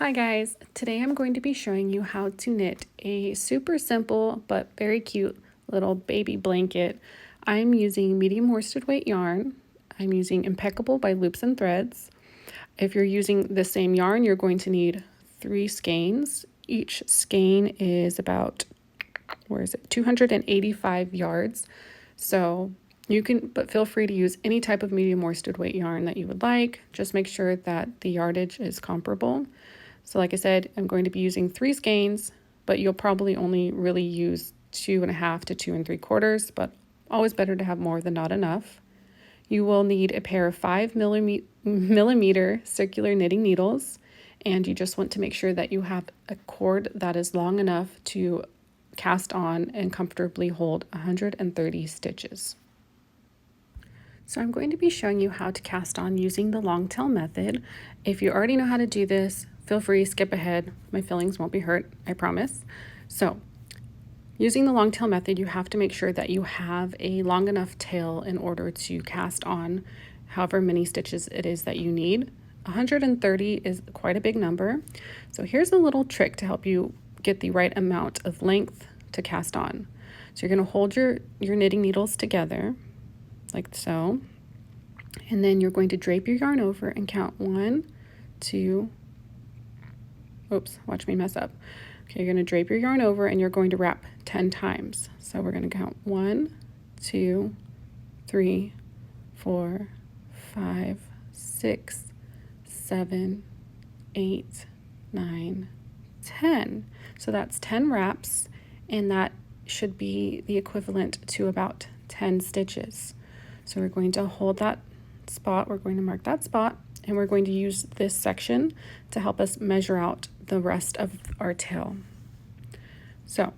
Hi guys, today I'm going to be showing you how to knit a super simple but very cute little baby blanket. I'm using medium worsted weight yarn. I'm using Impeccable by Loops and Threads. If you're using the same yarn, you're going to need 3 skeins. Each skein is about, 285 yards. So you can, but feel free to use any type of medium worsted weight yarn that you would like. Just make sure that the yardage is comparable. So like I said, I'm going to be using 3 skeins, but you'll probably only really use 2.5 to 2 3/4, but always better to have more than not enough. You will need a pair of 5 millimeter circular knitting needles, and you just want to make sure that you have a cord that is long enough to cast on and comfortably hold 130 stitches. So I'm going to be showing you how to cast on using the Longtail method. If you already know how to do this, feel free, skip ahead. My feelings won't be hurt, I promise. So using the Longtail method, you have to make sure that you have a long enough tail in order to cast on however many stitches it is that you need. 130 is quite a big number. So here's a little trick to help you get the right amount of length to cast on. So you're going to hold your knitting needles together like so, and then you're going to drape your yarn over and count 1, 2, oops, watch me mess up. Okay, you're going to drape your yarn over and you're going to wrap 10 times. So we're going to count 1, 2, 3, 4, 5, 6, 7, 8, 9, 10. So that's 10 wraps, and that should be the equivalent to about 10 stitches. So we're going to hold that spot, we're going to mark that spot, and we're going to use this section to help us measure out the rest of our tail. So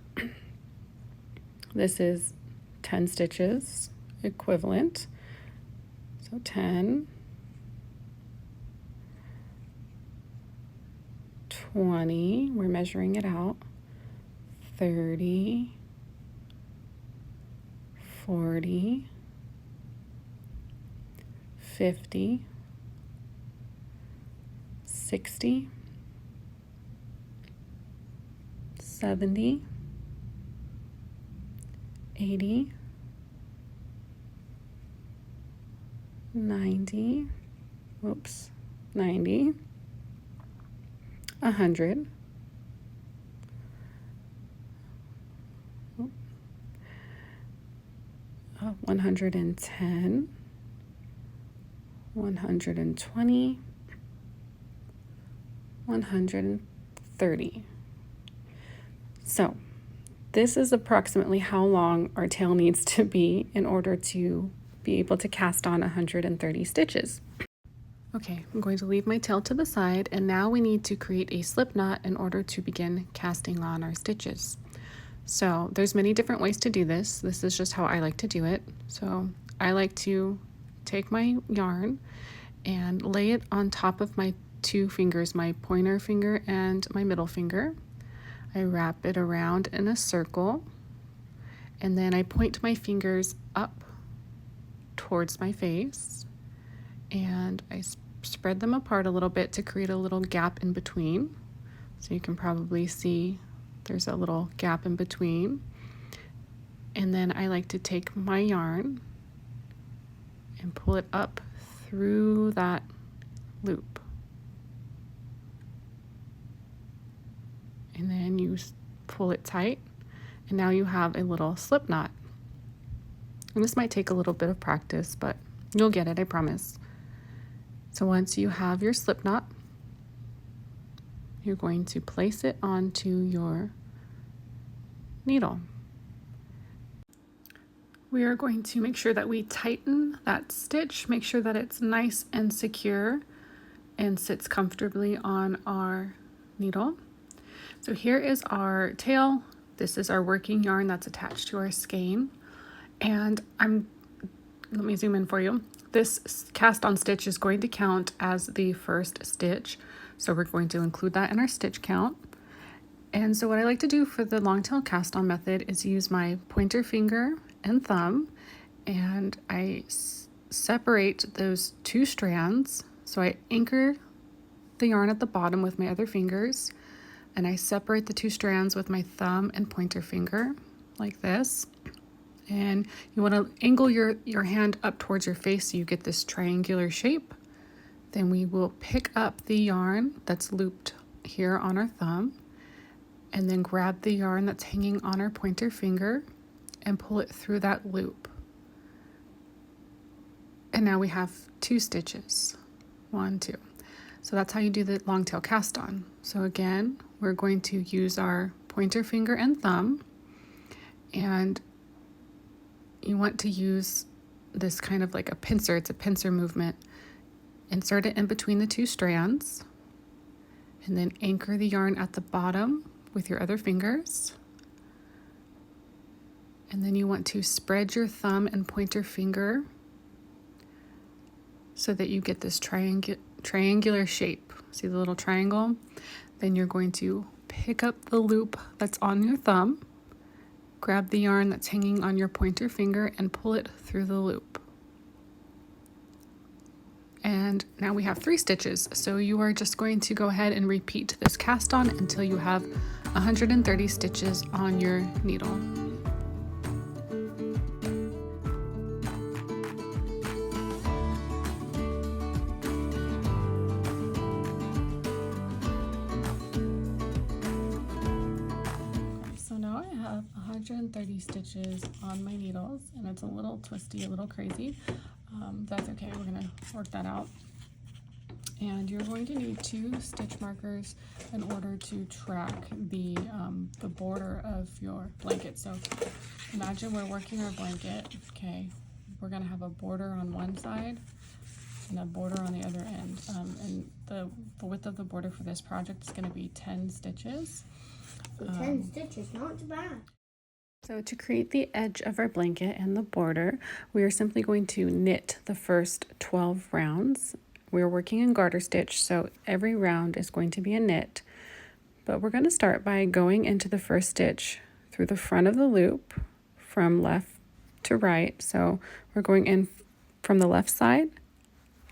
this is 10 stitches equivalent. So 10, 20, we're measuring it out, 30, 40, 50, 60, 70, 80, 90, 90, 100, 110, 120, 130. So this is approximately how long our tail needs to be in order to be able to cast on 130 stitches. Okay, I'm going to leave my tail to the side, and now we need to create a slip knot in order to begin casting on our stitches. So there's many different ways to do this. This is just how I like to do it. So I like to take my yarn and lay it on top of my 2 fingers, my pointer finger and my middle finger. I wrap it around in a circle, and then I point my fingers up towards my face, and I spread them apart a little bit to create a little gap in between. So you can probably see there's a little gap in between. And then I like to take my yarn and pull it up through that loop. And then you pull it tight, and now you have a little slip knot. And this might take a little bit of practice, but you'll get it, I promise. So once you have your slip knot, you're going to place it onto your needle. We are going to make sure that we tighten that stitch, make sure that it's nice and secure and sits comfortably on our needle. So here is our tail. This is our working yarn that's attached to our skein. And let me zoom in for you. This cast on stitch is going to count as the first stitch. So we're going to include that in our stitch count. And so what I like to do for the Longtail cast on method is use my pointer finger and thumb, and I separate those 2 strands. So I anchor the yarn at the bottom with my other fingers, and I separate the two strands with my thumb and pointer finger like this. And you want to angle your hand up towards your face so you get this triangular shape. Then we will pick up the yarn that's looped here on our thumb, and then grab the yarn that's hanging on our pointer finger and pull it through that loop. And now we have 2 stitches. 1, 2. So that's how you do the long tail cast on. So again, we're going to use our pointer finger and thumb, and you want to use this kind of like a pincer. It's a pincer movement. Insert it in between the 2 strands, and then anchor the yarn at the bottom with your other fingers. And then you want to spread your thumb and pointer finger so that you get this triangular shape. See the little triangle? Then you're going to pick up the loop that's on your thumb, grab the yarn that's hanging on your pointer finger and pull it through the loop. And now we have 3 stitches. So you are just going to go ahead and repeat this cast on until you have 130 stitches on your needle. So now I have 130 stitches on my needles, and it's a little twisty, a little crazy. That's okay, we're gonna work that out. And you're going to need 2 stitch markers in order to track the border of your blanket. So imagine we're working our blanket, okay? We're gonna have a border on one side and a border on the other end. And the width of the border for this project is gonna be 10 stitches. So 10 stitches, not too bad. So to create the edge of our blanket and the border, we are simply going to knit the first 12 rounds. We're working in garter stitch, so every round is going to be a knit. But we're going to start by going into the first stitch through the front of the loop from left to right. So we're going in from the left side,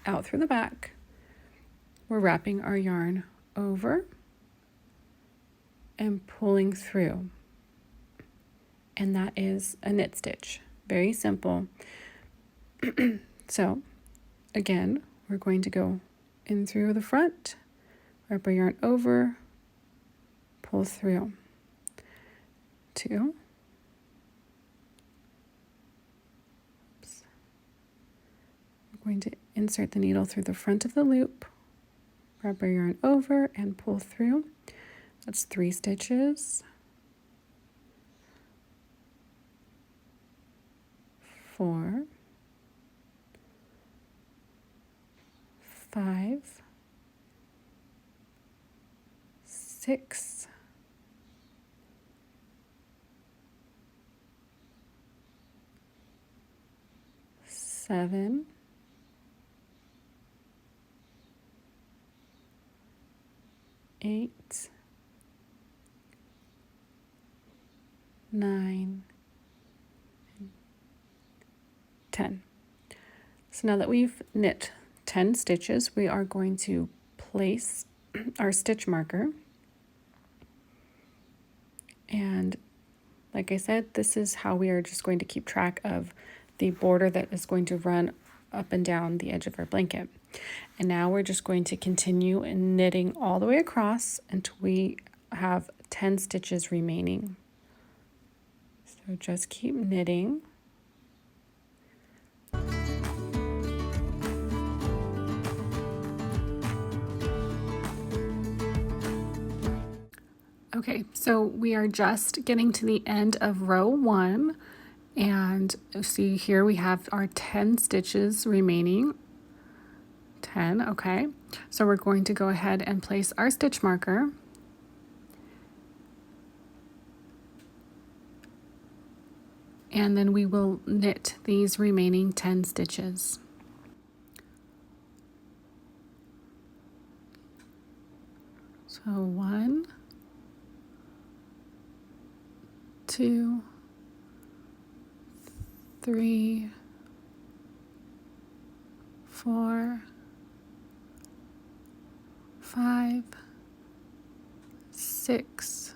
out through the back. We're wrapping our yarn over and pulling through. And that is a knit stitch. Very simple. So again, we're going to go in through the front, wrap our yarn over, pull through. 2. Oops. We're going to insert the needle through the front of the loop, wrap our yarn over and pull through. That's 3 stitches. 4, 5, 6, 7, 8, 9, 10. So now that we've knit 10 stitches, we are going to place our stitch marker. And like I said, this is how we are just going to keep track of the border that is going to run up and down the edge of our blanket. And now we're just going to continue knitting all the way across until we have 10 stitches remaining. So just keep knitting. Okay, so we are just getting to the end of row 1, and see here we have our 10 stitches remaining. 10, okay. So we're going to go ahead and place our stitch marker. And then we will knit these remaining 10 stitches. So 1, 2, 3, 4, 5, 6,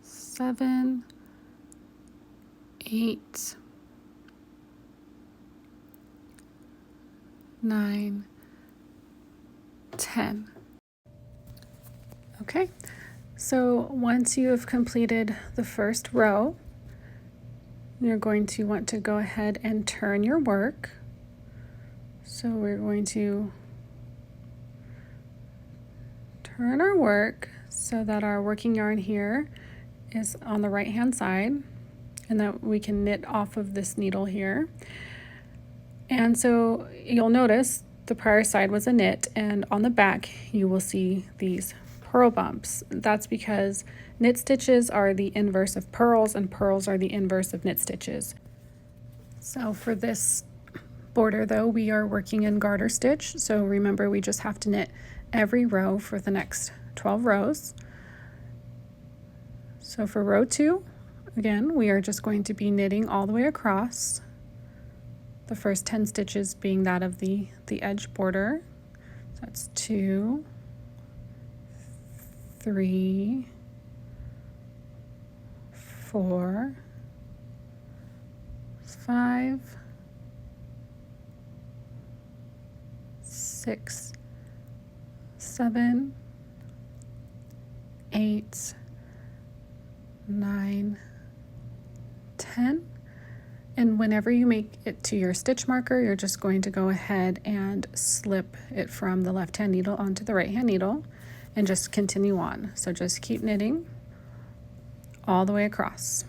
7, 8, 9, 10. Okay, so once you have completed the first row, you're going to want to go ahead and turn your work. So we're going to turn our work so that our working yarn here is on the right hand side and that we can knit off of this needle here. And so you'll notice the prior side was a knit, and on the back you will see these purl bumps. That's because knit stitches are the inverse of purls and purls are the inverse of knit stitches. So for this border though, we are working in garter stitch. So remember, we just have to knit every row for the next 12 rows. So for row 2, again, we are just going to be knitting all the way across, the first 10 stitches being that of the edge border. So that's 2, 3, 4, 5, 6, 7, 8, 9, 10. And whenever you make it to your stitch marker, you're just going to go ahead and slip it from the left hand needle onto the right hand needle and just continue on. So just keep knitting all the way across.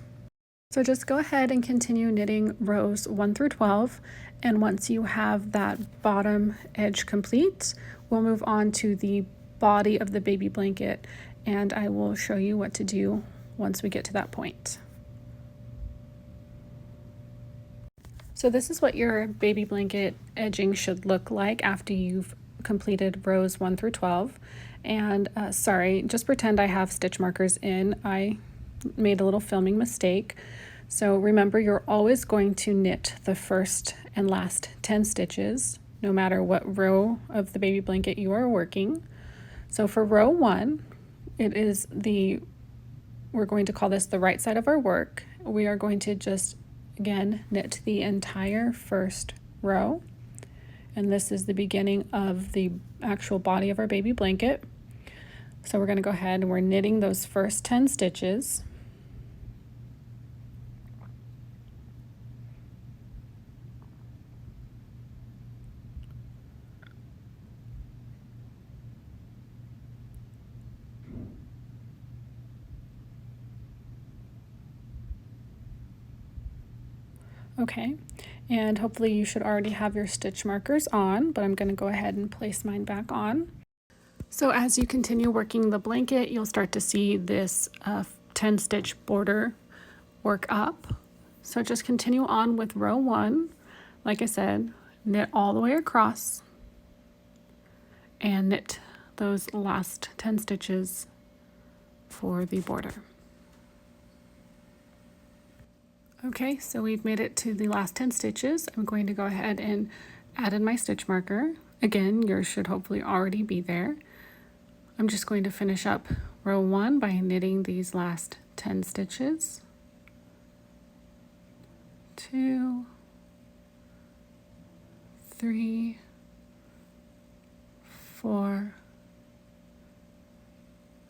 So just go ahead and continue knitting rows 1 through 12, and once you have that bottom edge complete, we'll move on to the body of the baby blanket, and I will show you what to do once we get to that point. So this is what your baby blanket edging should look like after you've completed rows 1 through 12. And sorry, just pretend I have stitch markers in. I made a little filming mistake. So remember, you're always going to knit the first and last 10 stitches, no matter what row of the baby blanket you are working. So for row 1, it is we're going to call this the right side of our work. We are going to just, again, knit the entire first row. And this is the beginning of the actual body of our baby blanket. So we're going to go ahead and we're knitting those first 10 stitches. Okay, and hopefully you should already have your stitch markers on, but I'm going to go ahead and place mine back on. So as you continue working the blanket, you'll start to see this 10 stitch border work up. So just continue on with row 1. Like I said, knit all the way across and knit those last 10 stitches for the border. Okay, so we've made it to the last 10 stitches. I'm going to go ahead and add in my stitch marker. Again, yours should hopefully already be there. I'm just going to finish up row 1 by knitting these last 10 stitches. 2, 3, 4,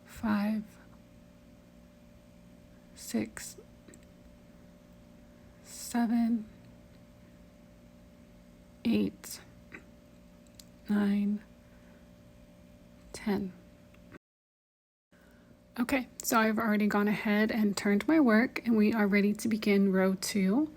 5, 6, 7, 8, 9, 10. Okay, so I've already gone ahead and turned my work, and we are ready to begin row 2.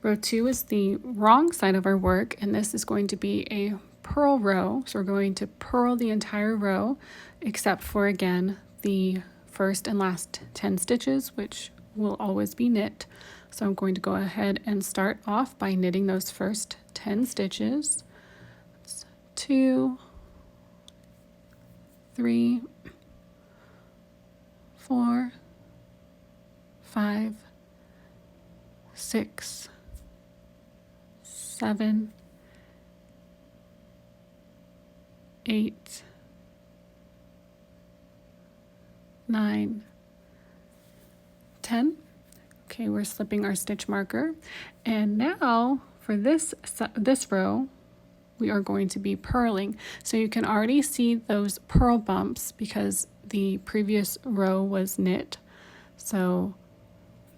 Row 2 is the wrong side of our work, and this is going to be a purl row. So we're going to purl the entire row, except for, again, the first and last 10 stitches, which will always be knit. So I'm going to go ahead and start off by knitting those first 10 stitches. That's 2, 3, 4, 5, 6, 7, 8, 9, 10. Okay, we're slipping our stitch marker. And now for this row, we are going to be purling. So you can already see those purl bumps because the previous row was knit. So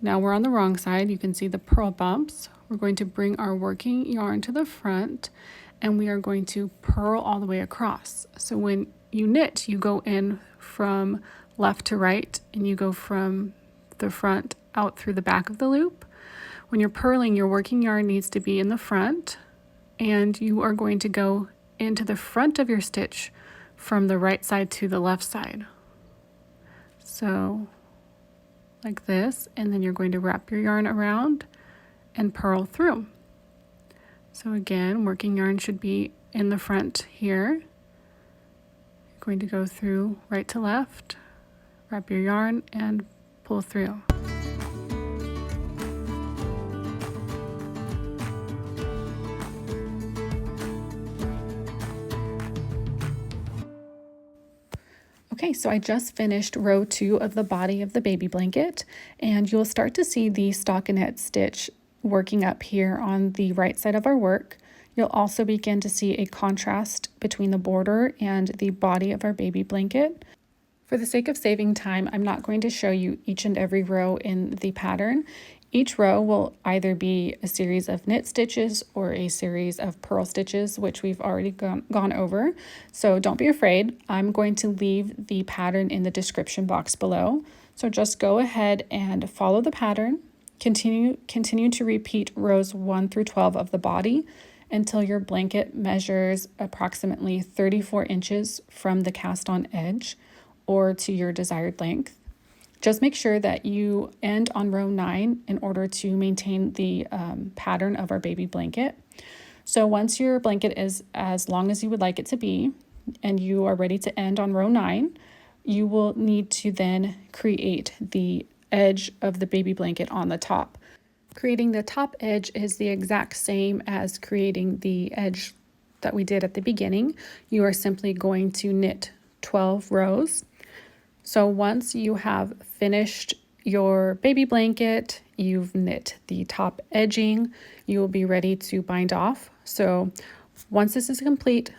now we're on the wrong side. You can see the purl bumps. We're going to bring our working yarn to the front and we are going to purl all the way across. So when you knit, you go in from left to right and you go from the front out through the back of the loop. When you're purling, your working yarn needs to be in the front and you are going to go into the front of your stitch from the right side to the left side. So like this, and then you're going to wrap your yarn around and purl through. So again, working yarn should be in the front here. You're going to go through right to left, wrap your yarn and pull through. Okay, so I just finished row 2 of the body of the baby blanket, and you'll start to see the stockinette stitch working up here on the right side of our work. You'll also begin to see a contrast between the border and the body of our baby blanket. For the sake of saving time, I'm not going to show you each and every row in the pattern. Each row will either be a series of knit stitches or a series of purl stitches, which we've already gone over. So don't be afraid. I'm going to leave the pattern in the description box below. So just go ahead and follow the pattern. Continue to repeat rows 1 through 12 of the body until your blanket measures approximately 34 inches from the cast on edge or to your desired length. Just make sure that you end on row 9 in order to maintain the pattern of our baby blanket. So once your blanket is as long as you would like it to be, and you are ready to end on row 9, you will need to then create the edge of the baby blanket on the top. Creating the top edge is the exact same as creating the edge that we did at the beginning. You are simply going to knit 12 rows. So once you have finished your baby blanket, you've knit the top edging, you will be ready to bind off. So once this is complete,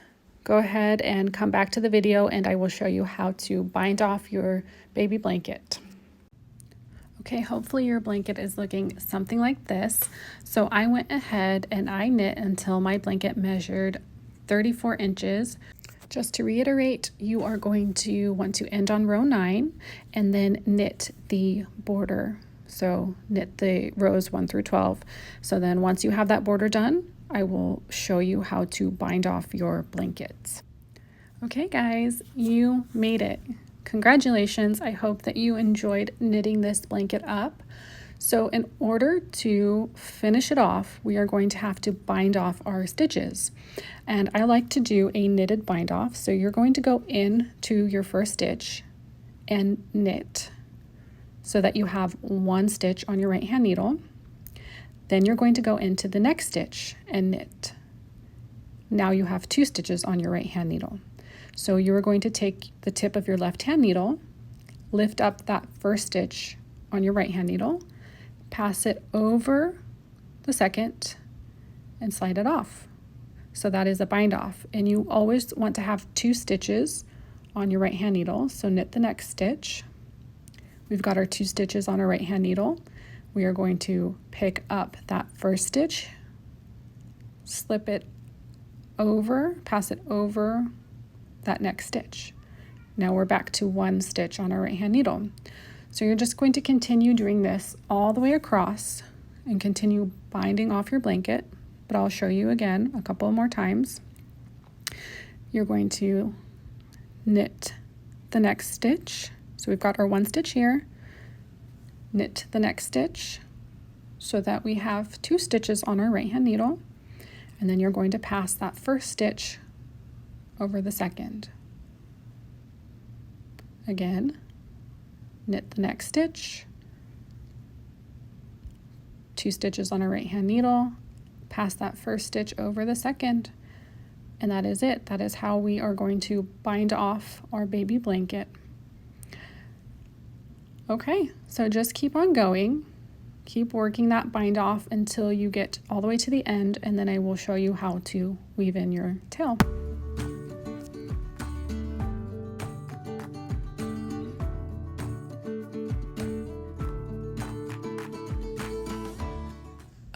go ahead and come back to the video and I will show you how to bind off your baby blanket. Okay, hopefully your blanket is looking something like this. So I went ahead and I knit until my blanket measured 34 inches. Just to reiterate, you are going to want to end on row 9 and then knit the border. So knit the rows 1 through 12. So then once you have that border done, I will show you how to bind off your blankets. Okay guys, you made it. Congratulations. I hope that you enjoyed knitting this blanket up. So in order to finish it off, we are going to have to bind off our stitches. And I like to do a knitted bind off. So you're going to go in to your first stitch and knit so that you have 1 stitch on your right hand needle. Then you're going to go into the next stitch and knit. Now you have 2 stitches on your right hand needle. So you're going to take the tip of your left hand needle, lift up that first stitch on your right hand needle, pass it over the second and slide it off. So that is a bind off, and you always want to have 2 stitches on your right hand needle. So knit the next stitch. We've got our 2 stitches on our right hand needle. We are going to pick up that first stitch, slip it over, pass it over that next stitch. Now we're back to 1 stitch on our right hand needle. So you're just going to continue doing this all the way across and continue binding off your blanket, but I'll show you again a couple more times. You're going to knit the next stitch. So we've got our 1 stitch here, knit the next stitch so that we have 2 stitches on our right hand needle, and then you're going to pass that first stitch over the second. Again, knit the next stitch, 2 stitches on our right hand needle, pass that first stitch over the second, and that is it. That is how we are going to bind off our baby blanket. Okay, so just keep on going. Keep working that bind off until you get all the way to the end, and then I will show you how to weave in your tail.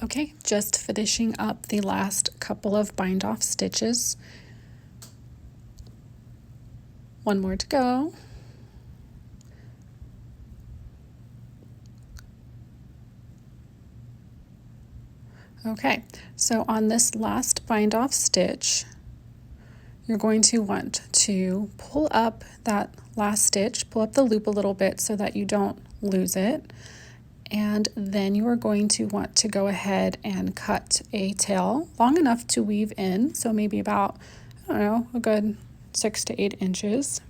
Okay, just finishing up the last couple of bind off stitches. One more to go. Okay, so on this last bind off stitch, you're going to want to pull up that last stitch, pull up the loop a little bit so that you don't lose it. And then you are going to want to go ahead and cut a tail long enough to weave in. So maybe about, I don't know, a good 6 to 8 inches.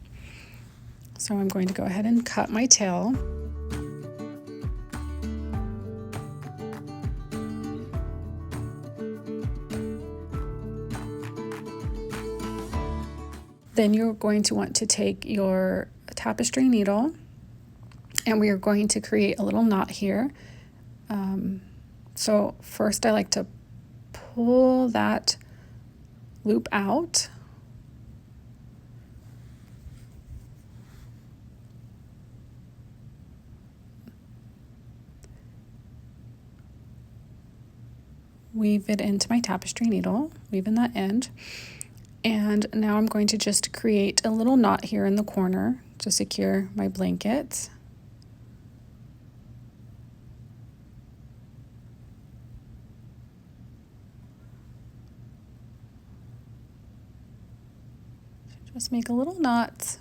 So I'm going to go ahead and cut my tail. Then you're going to want to take your tapestry needle, and we are going to create a little knot here. So first I like to pull that loop out. Weave it into my tapestry needle, weave in that end. And now I'm going to just create a little knot here in the corner to secure my blanket. Just make a little knot,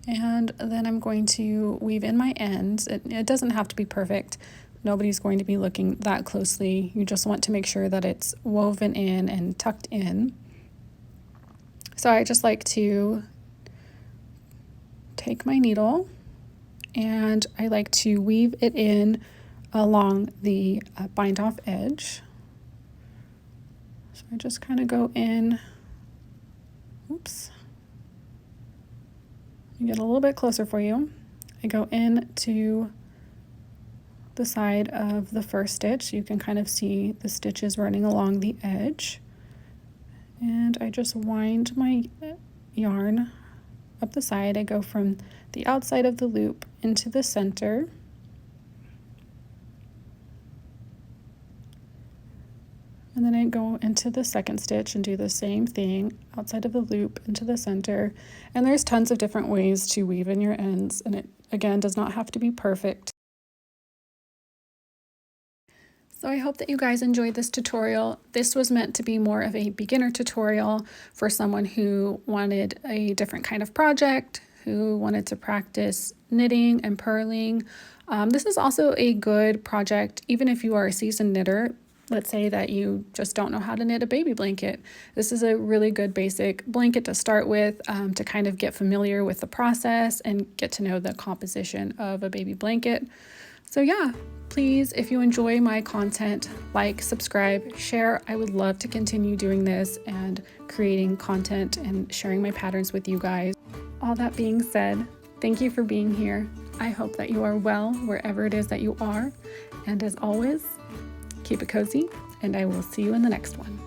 and then I'm going to weave in my ends. It doesn't have to be perfect. Nobody's going to be looking that closely. You just want to make sure that it's woven in and tucked in. So I just like to take my needle and I like to weave it in along the bind off edge. So I just kind of go in, oops. Get a little bit closer for you. I go in to the side of the first stitch. You can kind of see the stitches running along the edge. And I just wind my yarn up the side. I go from the outside of the loop into the center. And then I go into the second stitch and do the same thing, outside of the loop into the center. And there's tons of different ways to weave in your ends, and it, again, does not have to be perfect. So I hope that you guys enjoyed this tutorial. This was meant to be more of a beginner tutorial for someone who wanted a different kind of project, who wanted to practice knitting and purling. This is also a good project, even if you are a seasoned knitter. Let's say that you just don't know how to knit a baby blanket. This is a really good basic blanket to start with, to kind of get familiar with the process and get to know the composition of a baby blanket. So yeah, please, if you enjoy my content, like, subscribe, share. I would love to continue doing this and creating content and sharing my patterns with you guys. All that being said, thank you for being here. I hope that you are well wherever it is that you are. And as always, keep it cozy, and I will see you in the next one.